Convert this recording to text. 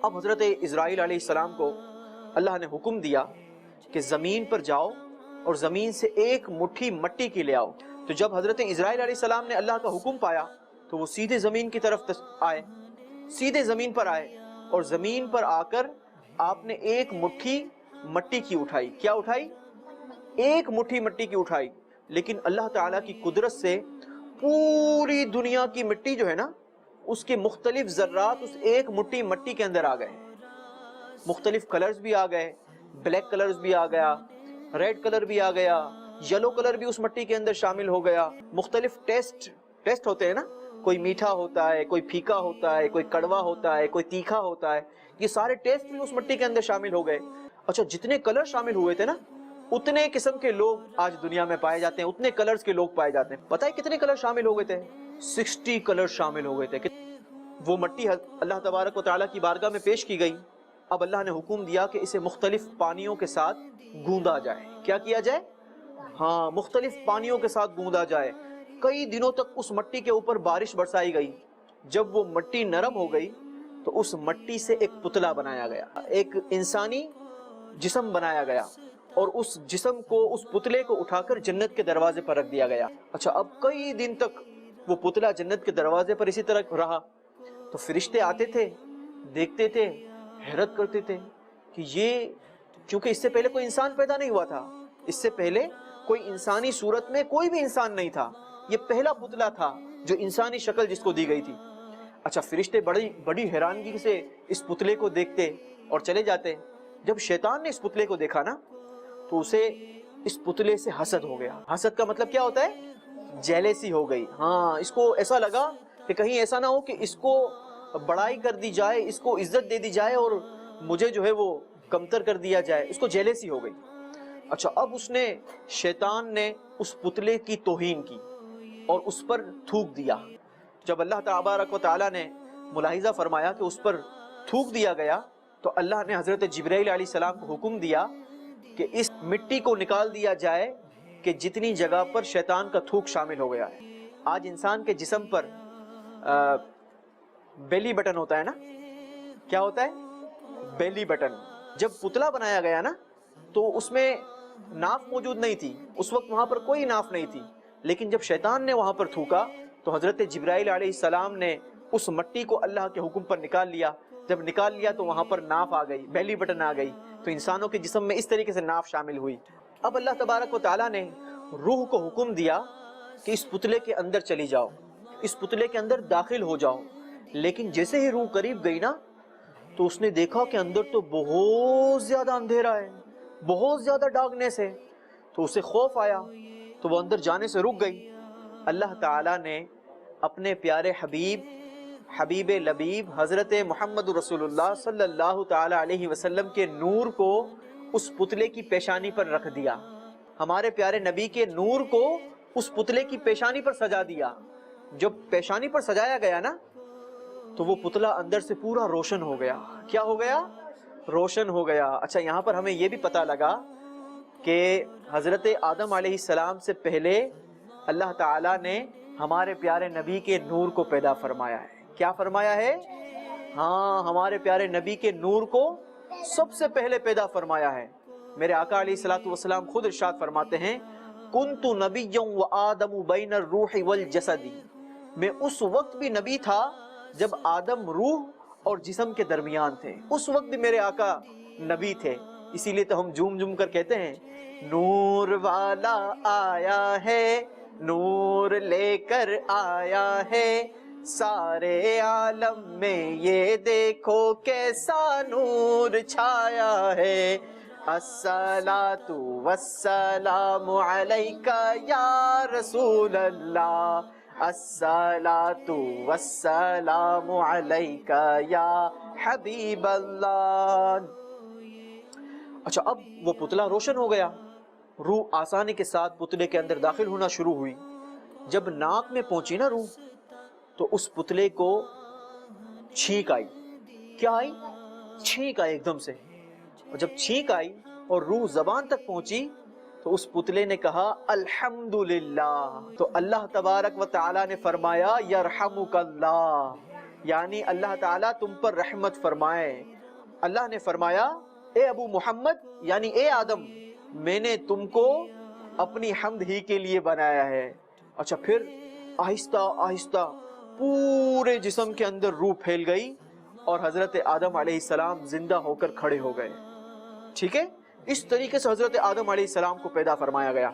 اب حضرت اسرائیل علیہ السلام کو اللہ نے حکم دیا کہ زمین پر جاؤ اور زمین سے ایک مٹھی مٹی کی لے آؤ۔ تو جب حضرت اسرائیل علیہ السلام نے اللہ کا حکم پایا تو وہ سیدھے زمین کی طرف آئے، سیدھے زمین پر آئے، اور زمین پر آ کر آپ نے ایک مٹھی مٹی کی اٹھائی۔ کیا اٹھائی؟ ایک مٹھی مٹی کی اٹھائی۔ لیکن اللہ تعالیٰ کی قدرت سے پوری دنیا کی مٹی جو ہے نا، اس کے مختلف ذرات اس ایک مٹھی مٹی کے اندر آ گئے، مختلف کلرز بھی آ گئے، بلیک کلرز بھی آ گیا، ریڈ کلر بھی آ گیا، یلو کلر بھی اس مٹی کے اندر شامل ہو گیا۔ مختلف ٹیسٹ ہوتے ہیں نا، کوئی میٹھا ہوتا ہے، کوئی پھیکا ہوتا ہے، کوئی کڑوا ہوتا ہے، کوئی تیکھا ہوتا ہے، یہ سارے ٹیسٹ بھی اس مٹی کے اندر شامل ہو گئے۔ اچھا، جتنے کلر شامل ہوئے تھے نا، اتنے قسم کے لوگ آج دنیا میں پائے جاتے ہیں، اتنے کلرز کے لوگ پائے جاتے ہیں۔ پتہ ہے کتنے کلر شامل ہو گئے تھے؟ 60 کلر شامل ہو گئے تھے۔ وہ مٹی اللہ تبارک و تعالیٰ کی بارگاہ میں پیش کی گئی۔ اب اللہ نے حکم دیا کہ اسے مختلف پانیوں کے ساتھ گوندا جائے۔ کیا کیا جائے؟ ہاں، مختلف پانیوں کے ساتھ گوندا جائے۔ کئی دنوں تک اس مٹی کے اوپر بارش برسائی گئی۔ جب وہ مٹی نرم ہو گئی تو اس مٹی سے ایک پتلا بنایا گیا، ایک انسانی جسم بنایا گیا، اور اس جسم کو، اس پتلے کو اٹھا کر جنت کے دروازے پر رکھ دیا گیا۔ اچھا، اب کئی دن تک وہ پتلا جنت کے دروازے پر اسی طرح رہا۔ تو فرشتے آتے تھے، دیکھتے تھے، حیرت کرتے تھے کہ یہ، کیونکہ اس سے پہلے کوئی انسان پیدا نہیں ہوا تھا، اس سے پہلے کوئی انسانی صورت میں کوئی بھی انسان نہیں تھا، یہ پہلا پتلا تھا جو انسانی شکل جس کو دی گئی تھی۔ اچھا، فرشتے بڑی حیرانگی سے اس پتلے کو دیکھتے اور چلے جاتے۔ جب شیطان نے اس پتلے کو دیکھا نا، تو اسے اس پتلے سے حسد ہو گیا۔ حسد کا مطلب کیا ہوتا ہے؟ جیلیسی ہو گئی۔ ہاں، اس کو ایسا لگا کہ کہیں ایسا نہ ہو کہ اس کو بڑائی کر دی جائے، اس کو عزت دے دی جائے اور مجھے جو ہے وہ کمتر کر دیا جائے، اس کو جیلیسی ہو گئی۔ اچھا، اب شیطان نے اس پتلے کی توہین کی اور اس پر تھوک دیا۔ جب اللہ تبارک و تعالیٰ نے ملاحظہ فرمایا کہ اس پر تھوک دیا گیا، تو اللہ نے حضرت جبرائیل علیہ السلام کو حکم دیا کہ اس مٹی کو نکال دیا جائے کہ جتنی جگہ پر شیطان کا تھوک شامل ہو گیا ہے۔ آج انسان کے جسم پر بیلی بٹن ہوتا ہے نا، کیا ہوتا ہے؟ بیلی بٹن۔ جب پتلا بنایا گیا نا، تو اس میں ناف موجود نہیں تھی، اس وقت وہاں پر کوئی ناف نہیں تھی، لیکن جب شیطان نے وہاں پر تھوکا تو حضرت جبرائیل علیہ السلام نے اس مٹی کو اللہ کے حکم پر نکال لیا۔ جب نکال لیا تو وہاں پر ناف آ گئی، بیلی بٹن آ گئی۔ تو انسانوں کے جسم میں اس طریقے سے ناف شامل ہوئی۔ اب اللہ تبارک و تعالیٰ نے روح کو حکم دیا کہ اس پتلے کے اندر چلی جاؤ، اس پتلے کے اندر داخل ہو جاؤ۔ لیکن جیسے ہی روح قریب گئی نا، تو اس نے دیکھا کہ اندر تو بہت زیادہ اندھیرا ہے، بہت زیادہ ڈارکنیس ہے۔ تو اسے خوف آیا تو وہ اندر جانے سے رک گئی۔ اللہ تعالیٰ نے اپنے پیارے حبیب لبیب حضرت محمد رسول اللہ صلی اللہ تعالی علیہ وسلم کے نور کو اس پتلے کی پیشانی پر رکھ دیا۔ ہمارے پیارے نبی کے نور کو اس پتلے کی پیشانی پر سجا دیا۔ جب پیشانی پر سجایا گیا نا، تو وہ پتلا اندر سے پورا روشن ہو گیا۔ کیا ہو گیا؟ روشن ہو گیا۔ اچھا، یہاں پر ہمیں یہ بھی پتہ لگا کہ حضرت آدم علیہ السلام سے پہلے اللہ تعالیٰ نے ہمارے پیارے نبی کے نور کو پیدا فرمایا ہے۔ کیا فرمایا ہے؟ ہاں، ہمارے پیارے نبی کے نور کو سب سے پہلے پیدا فرمایا ہے۔ میرے آقا علیہ الصلوۃ والسلام خود ارشاد فرماتے ہیں، کنت نبیا وآدم بین الروح والجسد، میں اس وقت بھی نبی تھا جب آدم روح اور جسم کے درمیان تھے، اس وقت بھی میرے آقا نبی تھے۔ اسی لیے تو ہم جھوم جھوم کر کہتے ہیں، نور والا آیا ہے، نور لے کر آیا ہے، سارے عالم میں یہ دیکھو کیسا نور چھایا ہے، الصلاۃ والسلام علیک یا رسول اللہ، الصلاۃ والسلام علیک یا حبیب اللہ۔ اچھا، اب وہ پتلا روشن ہو گیا، روح آسانی کے ساتھ پتلے کے اندر داخل ہونا شروع ہوئی۔ جب ناک میں پہنچی نا روح، تو اس پتلے کو چھینک آئی۔ کیا آئی؟ چھینک آئی ایک دم سے۔ اور جب چھینک آئی اور روح زبان تک پہنچی تو اس پتلے نے کہا الحمدللہ۔ تو اللہ تبارک و تعالی نے فرمایا یرحمک اللہ، یعنی اللہ تعالیٰ تم پر رحمت فرمائے۔ اللہ نے فرمایا اے ابو محمد یعنی اے آدم، میں نے تم کو اپنی حمد ہی کے لیے بنایا ہے۔ اچھا پھر آہستہ آہستہ پورے جسم کے اندر روح پھیل گئی اور حضرت آدم علیہ السلام زندہ ہو کر کھڑے ہو گئے۔ ٹھیک ہے، اس طریقے سے حضرت آدم علیہ السلام کو پیدا فرمایا گیا۔